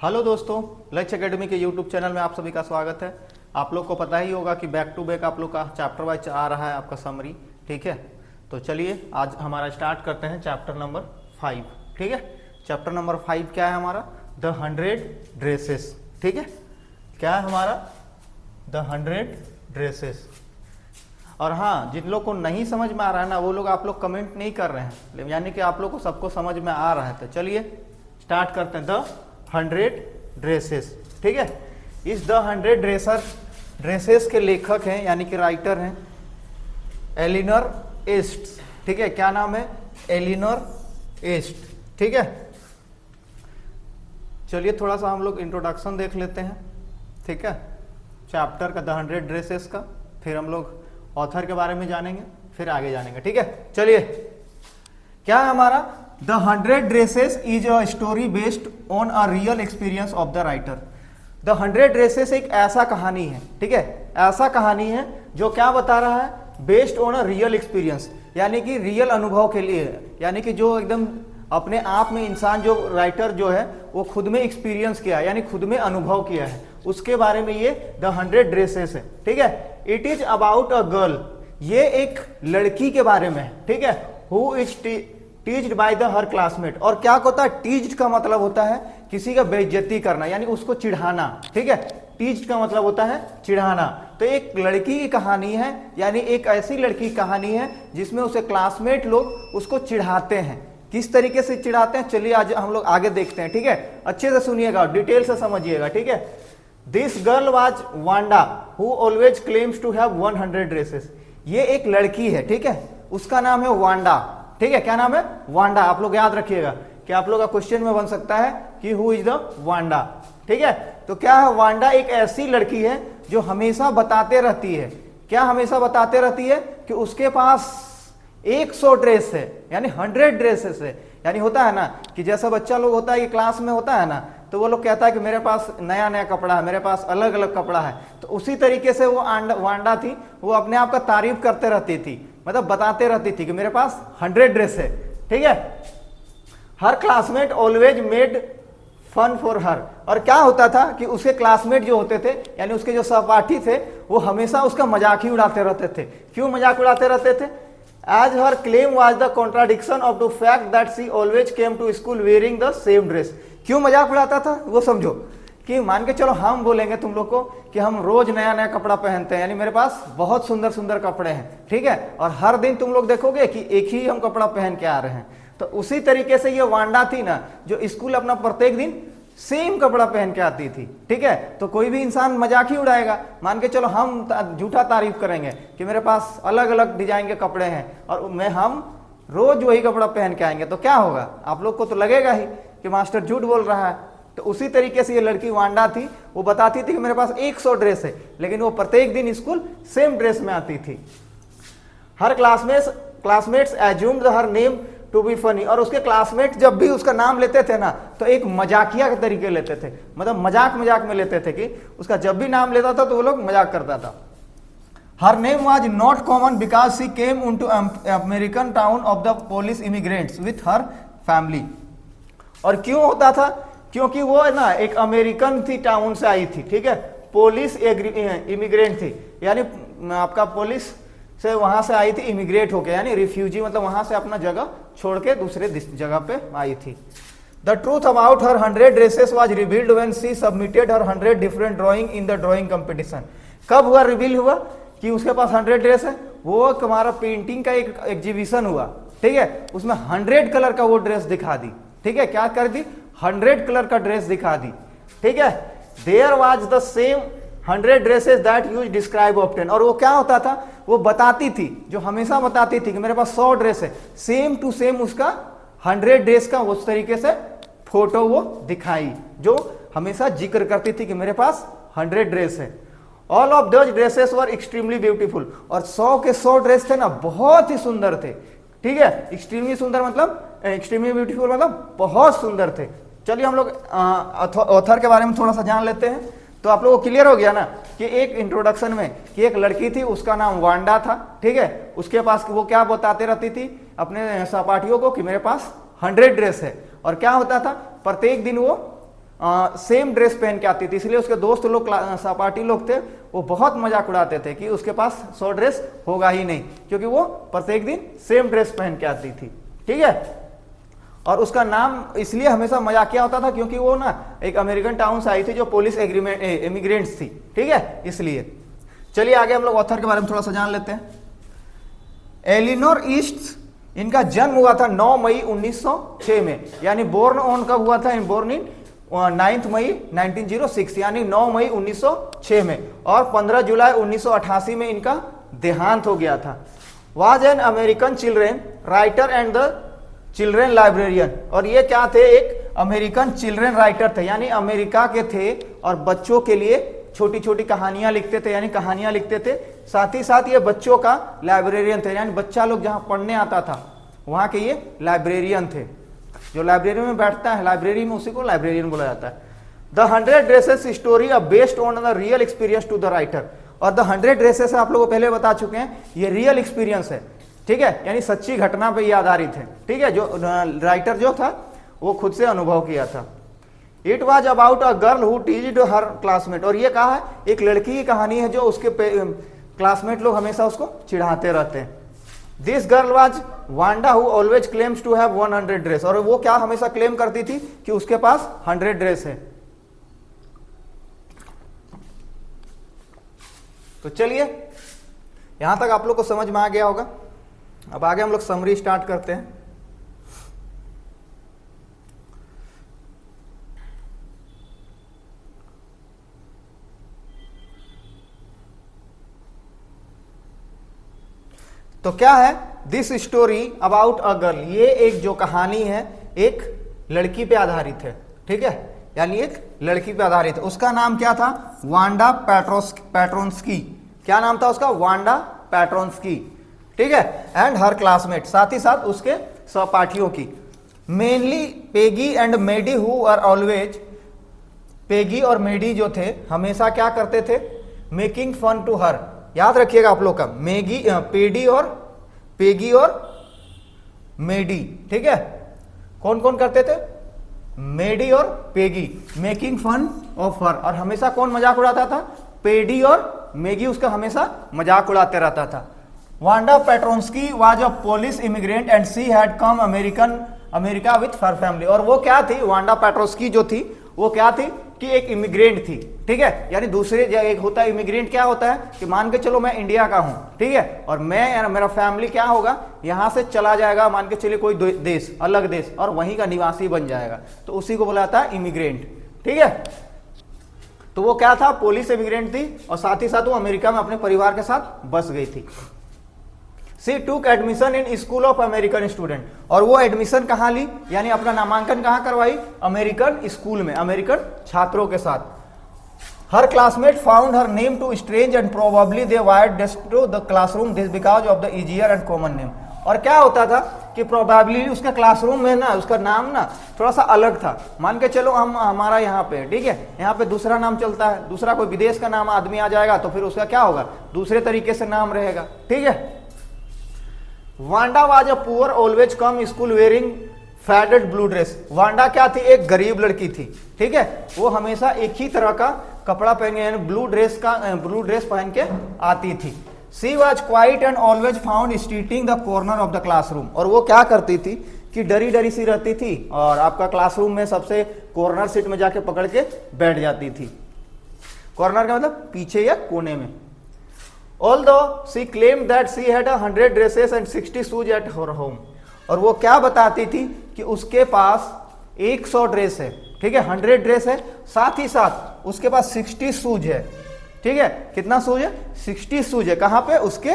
Hello दोस्तों, लक्ष्य academy के यूट्यूब चैनल में आप सभी का स्वागत है। आप लोग को पता ही होगा कि बैक टू बैक आप लोग का चैप्टर वाइज आ रहा है आपका समरी। ठीक है, तो चलिए आज हमारा स्टार्ट करते हैं चैप्टर नंबर 5। ठीक है, चैप्टर नंबर 5 क्या है हमारा? The 100 dresses. ठीक है, क्या है हमारा? The 100 dresses. और हाँ, जिन लोग को नहीं समझ में आ रहा है ना, वो लोग आप लोग कमेंट नहीं कर रहे हैं, यानी कि आप लोग को सबको समझ में आ रहा है। तो चलिए स्टार्ट करते हैं। The 100 dresses. ठीक है, इस द 100 ड्रेसेस के लेखक हैं यानी कि राइटर हैं एलिनर एस्ट। ठीक है, क्या नाम है? एलिनर एस्ट। ठीक है, चलिए थोड़ा सा हम लोग इंट्रोडक्शन देख लेते हैं। ठीक है, चैप्टर का द 100 ड्रेसेस का, फिर हम लोग ऑथर के बारे में जानेंगे, फिर आगे जानेंगे। ठीक है, चलिए क्या है हमारा? The 100 dresses is a story based on a real experience of the writer. The 100 dresses एक ऐसा कहानी है, ठीक है, ऐसा कहानी है जो क्या बता रहा है? Based on a real experience, यानी कि रियल अनुभव के लिए है, यानी कि जो एकदम अपने आप में इंसान, जो राइटर जो है वो खुद में एक्सपीरियंस किया है, यानी खुद में अनुभव किया है, उसके बारे में ये द 100 ड्रेसेस है। ठीक है, it is about a girl, ये एक लड़की के बारे में है। ठीक है, who is teased by the her classmate. और क्या होता है? टीज्ड का मतलब होता है किसी का बेइज्जती करना, यानी उसको चिढ़ाना। ठीक है, टीज्ड का मतलब होता है चिढ़ाना। तो एक लड़की की कहानी है, यानी एक ऐसी लड़की की कहानी है जिसमें उसे क्लासमेट लोग उसको चिढ़ाते हैं। किस तरीके से चिढ़ाते हैं, चलिए आज हम लोग आगे देखते हैं। ठीक है, अच्छे से सुनिएगा, डिटेल से समझिएगा। ठीक है, this girl was Wanda who always claims to have 100 dresses. ये एक लड़की है, ठीक है, उसका नाम है वांडा। ठीक है, क्या नाम है? वांडा। आप लोग याद रखिएगा कि आप लोग का क्वेश्चन में बन सकता है कि हु इज द वांडा। ठीक है, तो क्या है? वांडा एक ऐसी लड़की है जो हमेशा बताते रहती है, क्या हमेशा बताते रहती है कि उसके पास 100 ड्रेस है, यानी 100 ड्रेसेस है। यानी होता है ना कि जैसा बच्चा लोग होता है कि क्लास में होता है ना, तो वो लोग कहता है कि मेरे पास नया नया कपड़ा है, मेरे पास अलग अलग कपड़ा है। तो उसी तरीके से वो वांडा थी, वो अपने आप का तारीफ करते रहती थी, मतलब बताते रहती थी कि मेरे पास 100 ड्रेस है। ठीक है, हर classmate always made fun for her. और क्या होता था कि उसके क्लासमेट जो होते थे, यानी उसके जो सहपाठी थे, वो हमेशा उसका मजाक ही उड़ाते रहते थे। क्यों मजाक उड़ाते रहते थे? As her claim was the contradiction of the fact that she always came to school wearing the same dress. क्यों मजाक उड़ाता था वो समझो। कि मान के चलो हम बोलेंगे तुम लोग को कि हम रोज नया नया कपड़ा पहनते हैं, यानी मेरे पास बहुत सुंदर सुंदर कपड़े हैं। ठीक है, और हर दिन तुम लोग देखोगे कि एक ही हम कपड़ा पहन के आ रहे हैं। तो उसी तरीके से ये वांडा थी ना, जो स्कूल अपना प्रत्येक दिन सेम कपड़ा पहन के आती थी। ठीक है, तो कोई भी इंसान मजाक ही उड़ाएगा। मान के चलो हम झूठा तारीफ करेंगे कि मेरे पास अलग अलग डिजाइन के कपड़े हैं और हम रोज वही कपड़ा पहन के आएंगे, तो क्या होगा? आप लोग को तो लगेगा ही कि मास्टर झूठ बोल रहा है। तो उसी तरीके से ये लड़की वांडा थी, वो बताती थी कि मेरे पास 100 ड्रेस है, लेकिन वो प्रत्येक दिन स्कूल सेम ड्रेस में आती थी। Her classmates assumed her name to be funny. और उसके क्लासमेट जब भी उसका नाम लेते थे ना, तो एक मजाकिया के तरीके लेते थे, मतलब मजाक मजाक में लेते थे कि उसका जब भी नाम लेता था तो वो लोग मजाक करता था। Her name was not common because she came into American town of the Polish immigrants with her family. और क्यों होता था? क्योंकि वो ना एक अमेरिकन थी, टाउन से आई थी। ठीक है, पोलिश इमिग्रेंट थी, यानी आपका पोलिश से वहां से आई थी, इमिग्रेट होके, यानी रिफ्यूजी, मतलब वहां से अपना जगह छोड़ के दूसरे जगह पे आई थी। The truth about her 100 dresses was revealed when she submitted her 100 different drawing in the drawing competition. कब हुआ रिवील हुआ कि उसके पास 100 ड्रेस है? वो हमारा पेंटिंग का एक एग्जीबिशन हुआ। ठीक है, उसमें 100 कलर का वो ड्रेस दिखा दी। ठीक है, क्या कर दी? 100 कलर का ड्रेस दिखा दी। ठीक है, there was the same 100 dresses that use describe often. और वो क्या होता था? वो बताती थी, जो हमेशा बताती थी कि मेरे पास 100 ड्रेस है, सेम टू सेम उसका 100 ड्रेस का उस तरीके से फोटो वो दिखाई, जो हमेशा जिक्र करती थी कि मेरे पास 100 ड्रेस है। All of those dresses were extremely beautiful. और 100 के 100 ड्रेस थे ना, बहुत ही सुंदर थे। ठीक है, एक्सट्रीमली सुंदर मतलब एक्सट्रीमली ब्यूटीफुल मतलब बहुत सुंदर थे। चलिए हम लोग ऑथर के बारे में थोड़ा सा जान लेते हैं। तो आप लोगों को क्लियर हो गया ना कि एक इंट्रोडक्शन में कि एक लड़की थी, उसका नाम वांडा था। ठीक है, उसके पास वो क्या बताते रहती थी अपने सहपाठियों को कि मेरे पास 100 ड्रेस है। और क्या होता था? प्रत्येक दिन वो सेम ड्रेस पहन के आती थी, इसलिए उसके दोस्त लोग सहपाठी लोग थे वो बहुत मजाक उड़ाते थे कि उसके पास 100 ड्रेस होगा ही नहीं, क्योंकि वो प्रत्येक दिन सेम ड्रेस पहन के आती थी। ठीक है, और उसका नाम इसलिए हमेशा मजाकिया होता था क्योंकि वो ना एक अमेरिकन टाउन से आई थी जो पुलिस इमिग्रेंट्स थी। ठीक है, इसलिए चलिए आगे हम लोग ऑथर के बारे में थोड़ा सा जान लेते हैं। एलिनोर ईस्ट, इनका जन्म हुआ था 9 मई 1906 में, यानी बोर्न ऑन कब हुआ था? बोर्न इन 9 मई 1906, यानी 9 मई 1906 में, और 15 जुलाई 1988 में इनका देहांत हो गया था। Was an American children writer and the children librarian, और ये क्या थे? एक अमेरिकन चिल्ड्रेन राइटर थे, यानी अमेरिका के थे और बच्चों के लिए छोटी छोटी कहानियां लिखते थे, यानी कहानियां लिखते थे। साथ ही साथ ये बच्चों का लाइब्रेरियन थे, यानी बच्चा लोग जहां पढ़ने आता था वहां के ये लाइब्रेरियन थे। जो लाइब्रेरी में बैठता है लाइब्रेरी में, उसी को लाइब्रेरियन बोला जाता है। The 100 dresses story are based on the real experience to the writer, और द 100 ड्रेसेस आप लोगों को पहले बता चुके हैं ये रियल एक्सपीरियंस है। ठीक है, यानी सच्ची घटना पे ये आधारित है। ठीक है, जो राइटर जो था वो खुद से अनुभव किया था। It was about a girl who teased her classmate, और ये कहा है एक लड़की की कहानी है जो उसके क्लासमेट लोग हमेशा उसको चिढ़ाते रहते हैं। This girl was Wanda who always claims to have 100 dress, और वो क्या हमेशा क्लेम करती थी कि उसके पास 100 ड्रेस है। तो चलिए यहां तक आप लोग को समझ में आ गया होगा। अब आगे हम लोग समरी स्टार्ट करते हैं। तो क्या है? This story about a girl, ये एक जो कहानी है एक लड़की पे आधारित है। ठीक है, यानी एक लड़की पे आधारित है। उसका नाम क्या था? वांडा पैट्रोन्स्की। क्या नाम था उसका? वांडा पैट्रोन्स्की। ठीक है, एंड हर क्लासमेट, साथ ही साथ उसके सहपाठियों की। Mainly Peggy and Maddie who are always, Peggy और मेडी जो थे हमेशा क्या करते थे? Making fun to her. याद रखिएगा आप लोग का, पेगी और मेडी। ठीक है, कौन कौन करते थे? मेडी और Peggy, making fun of her. और हमेशा कौन मजाक उड़ाता था? पेडी और मेगी उसका हमेशा मजाक उड़ाते रहता था। Wanda Petronski was a Polish immigrant and she had come America with her family. और वो क्या थी? वांडा पैट्रोन्स्की जो थी वो क्या थी कि एक इमिग्रेंट थी। ठीक है, यानी दूसरे एक होता है इमिग्रेंट, क्या होता है कि मान के चलो मैं इंडिया का हूं, ठीक है, और मैं मेरा फैमिली क्या होगा यहां से चला जाएगा, मान के चलिए कोई देश, अलग देश, और वहीं का निवासी बन जाएगा, तो उसी को बोला जाता है इमिग्रेंट। ठीक है, तो वो क्या था? पोलिश इमिग्रेंट थी और साथ ही साथ वो अमेरिका में अपने परिवार के साथ बस गई थी। सी टूक admission in school of American student, और वो एडमिशन कहां ली? यानी अपना नामांकन कहां करवाई? अमेरिकन स्कूल में, अमेरिकन छात्रों के साथ। Her classmate found her name too strange and probably they wired to the classroom this because of the easier and common name. और क्या होता था कि प्रोबेबली उसका क्लासरूम में ना उसका नाम ना थोड़ा सा अलग था। मान के चलो हमारा यहाँ पे, ठीक है, यहाँ पे दूसरा नाम चलता है, दूसरा कोई विदेश का नाम आदमी आ जाएगा तो फिर उसका क्या होगा? दूसरे तरीके से नाम रहेगा। ठीक है, Wanda was a poor always come school wearing faded blue dress. Wanda क्या थी? एक गरीब लड़की थी। ठीक है, वो हमेशा एक ही तरह का कपड़ा पहन के, यानी ब्लू ड्रेस पहन के आती थी। She was quiet and always found sitting the corner of the classroom. और वो क्या करती थी कि डरी डरी सी रहती थी और आपका क्लासरूम में सबसे कॉर्नर सीट में जाके पकड़ के बैठ जाती थी। कॉर्नर का मतलब पीछे या कोने में। Although she claimed that she had 100 dresses and 60 shoes at her home, और वो क्या बताती थी कि उसके पास 100 ड्रेस है, ठीक है, 100 ड्रेस है, साथ ही साथ उसके पास 60 शूज है। ठीक है, कितना शूज है? 60 शूज है। कहां पे? उसके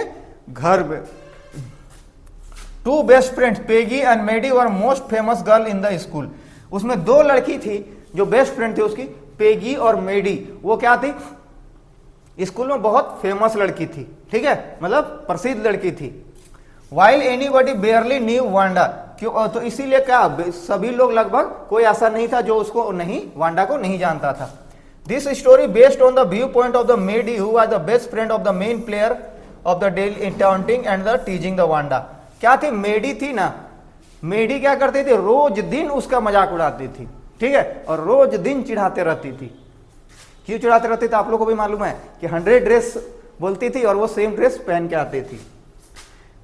घर पे। Two best friends Peggy and Maddie were most famous girl in the school. उसमें दो लड़की थी जो बेस्ट फ्रेंड थी उसकी, पेगी और मेडी। वो क्या थी? स्कूल में बहुत फेमस लड़की थी। ठीक है, मतलब प्रसिद्ध लड़की थी। वाइल एनीबडी बेयरली न्यू वांडा, क्यों? तो इसीलिए क्या सभी लोग लगभग कोई ऐसा नहीं था जो उसको नहीं, वांडा को नहीं जानता था। This story based on the view point of the Maddie who was the best friend of the main player of the daily taunting and the teasing the Wanda. क्या थी? मेडी थी ना, मेडी क्या करती थी? रोज दिन उसका मजाक उड़ाती थी। ठीक है, और रोज दिन चिढ़ाते रहती थी। क्यों चिढ़ाते रहती थी आप लोग को भी मालूम है कि 100 ड्रेस बोलती थी और वो सेम ड्रेस पहन के आती थी।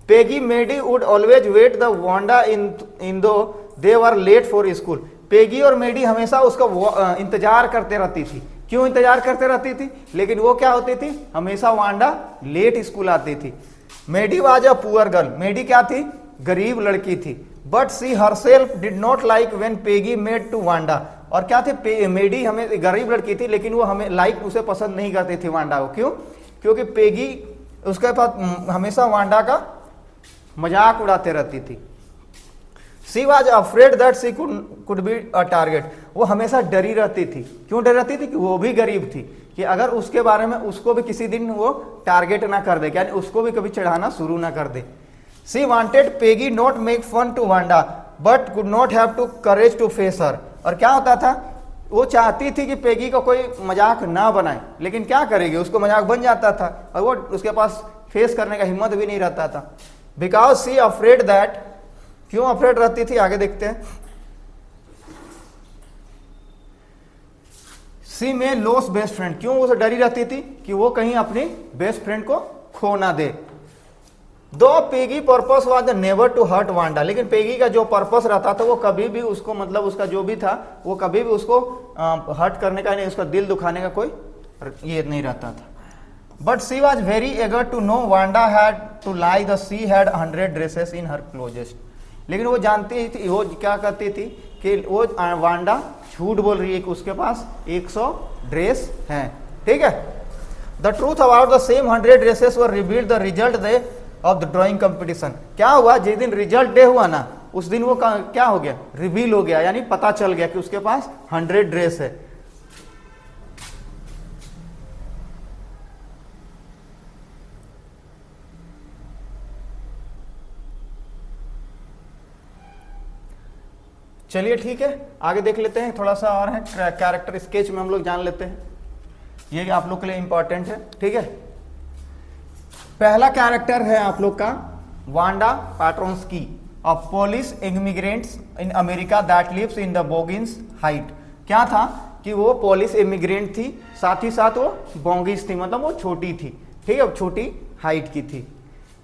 Peggy Maddie would always wait the Wanda in to they were late for school. Peggy और मेडी हमेशा उसका इंतजार करते रहती थी। क्यों इंतजार करते रहती थी? लेकिन वो क्या होती थी, हमेशा वांडा लेट स्कूल आती थी। Maddie was a poor girl, Maddie क्या थी, गरीब लड़की थी। But she herself did not like when Peggy made to Wanda, और क्या थी, मेडी हमें गरीब लड़की थी लेकिन वो हमें उसे पसंद नहीं करती थी वांडा को। क्यों? क्योंकि पेगी उसके पास हमेशा वांडा का मजाक उड़ाते रहती थी। She was afraid that she could be a target, वो हमेशा डरी रहती थी। क्यों डरी रहती थी? कि वो भी गरीब थी, कि अगर उसके बारे में उसको भी किसी दिन वो टारगेट ना कर दे, यानी उसको भी कभी चढ़ाना शुरू ना कर दे। She wanted Peggy not make fun to Wanda but could not have to courage to face her, और क्या होता था, वो चाहती थी कि पेगी को कोई मजाक ना बनाए, लेकिन क्या करेगी, उसको मजाक बन जाता था और वो उसके पास फेस करने का हिम्मत भी नहीं रहता था। बिकॉज सी अफ्रेड दैट, क्यों अफ्रेड रहती थी, आगे देखते हैं। सी में लॉस बेस्ट फ्रेंड, क्यों वो डरी रहती थी कि वो कहीं अपनी बेस्ट फ्रेंड को खो ना दे। Though Peggy purpose was never to hurt Wanda, लेकिन पेगी का जो पर्पस रहता था वो कभी भी उसको, मतलब उसका जो भी था वो कभी भी उसको हर्ट करने का नहीं, उसका दिल दुखाने का कोई ये नहीं रहता था। But she was very eager to know Wanda had to lie the she had 100 dresses in her closest, लेकिन वो जानती थी, वो क्या करती थी कि वो वांडा झूठ बोल रही है कि उसके पास 100 ड्रेस हैं। ठीक है, the truth about the same 100 dresses were revealed the result day of the drawing competition. क्या हुआ, जिस दिन रिजल्ट डे हुआ ना, उस दिन वो क्या हो गया, रिवील हो गया, यानी पता चल गया कि उसके पास 100 ड्रेस है। चलिए ठीक है, आगे देख लेते हैं, थोड़ा सा और है कैरेक्टर स्केच में हम लोग जान लेते हैं, ये आप लोग के लिए इंपॉर्टेंट है। ठीक है, पहला कैरेक्टर है आप लोग का Wanda Petronski, a Polish immigrants in America that lives in the Boggins Height. क्या था कि वो पोलिश इमिग्रेंट थी, साथ ही साथ वो बोगिन्स थी, मतलब वो छोटी थी। ठीक है, छोटी हाइट की थी।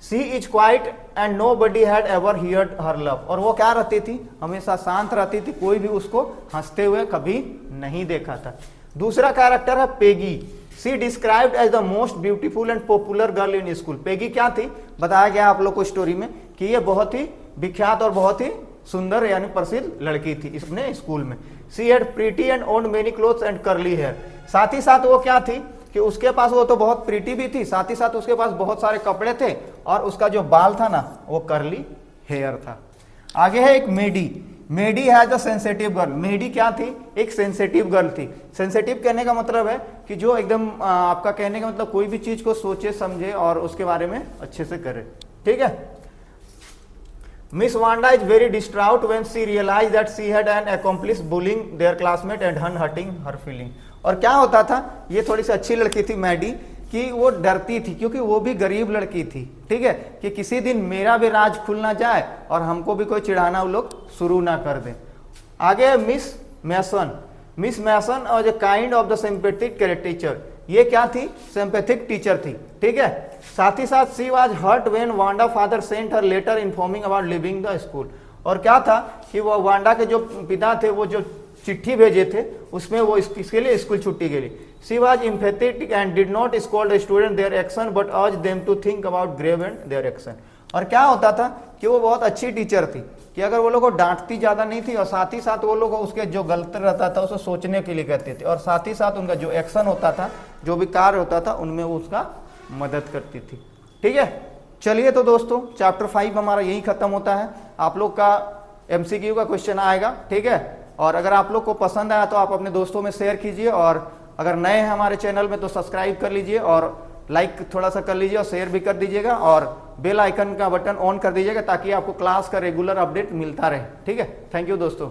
She is quiet and nobody had ever heard her love, और वो क्या रहती थी, हमेशा शांत रहती थी, कोई भी उसको हंसते हुए कभी नहीं देखा था। दूसरा कैरेक्टर है Peggy. She described as the most beautiful and popular girl in school. Peggy क्या थी, बताया गया आप लोग को स्टोरी में कि ये बहुत ही विख्यात और बहुत ही सुंदर यानी प्रसिद्ध लड़की थी अपने स्कूल में। She had pretty and owned many clothes and curly hair, साथ ही साथ वो क्या थी कि उसके पास, वो तो बहुत प्रीटी भी थी, साथ ही साथ उसके पास बहुत सारे कपड़े थे और उसका जो बाल था ना वो कर्ली हेयर था। आगे है एक मेडी। मेडी has a sensitive girl. Maddie क्या थी, एक सेंसिटिव गर्ल थी। सेंसिटिव कहने का मतलब है कि जो एकदम आपका कहने का मतलब कोई भी चीज को सोचे समझे और उसके बारे में अच्छे से करे। ठीक है, miss Wanda is very distraught when she realize that she had an accomplish bullying their classmate and hurting her feeling. और क्या होता था, ये थोड़ी सी अच्छी लड़की थी मैडी, कि वो डरती थी क्योंकि वो भी गरीब लड़की थी। ठीक है, कि किसी दिन मेरा भी राज खुल ना जाए और हमको भी कोई चिढ़ाना वो लोग शुरू ना कर दें। आगे मिस मैसन। मिस मैसन और kind of the sympathetic teacher. ये क्या थी, सिंपैथिक टीचर थी। ठीक है, साथ ही साथ she was hurt when Wanda father sent her letter informing about living the school. और क्या था कि वो वांडा के जो पिता थे वो जो चिट्ठी भेजे थे उसमें वो इसके लिए स्कूल छुट्टी के लिए। She was empathetic and did not scold the student their action but urge them to think about grave and their action. और क्या होता था कि वो बहुत अच्छी टीचर थी कि अगर वो लोग को डांटती ज्यादा नहीं थी और साथ ही साथ वो लोग उसके जो गलत रहता था उसे सोचने के लिए कहते थे, और साथ ही साथ उनका जो एक्शन होता था, जो भी कार्य होता था, उनमें वो उसका मदद करती थी। ठीक है, चलिए तो दोस्तों चैप्टर 5 हमारा यही खत्म होता है। आप लोग का MCQ का क्वेश्चन आएगा। ठीक है, और अगर आप लोग को पसंद आया तो आप अपने दोस्तों में शेयर कीजिए, और अगर नए हैं हमारे चैनल में तो सब्सक्राइब कर लीजिए और लाइक थोड़ा सा कर लीजिए और शेयर भी कर दीजिएगा, और बेल आइकन का बटन ऑन कर दीजिएगा ताकि आपको क्लास का रेगुलर अपडेट मिलता रहे। ठीक है, थैंक यू दोस्तों।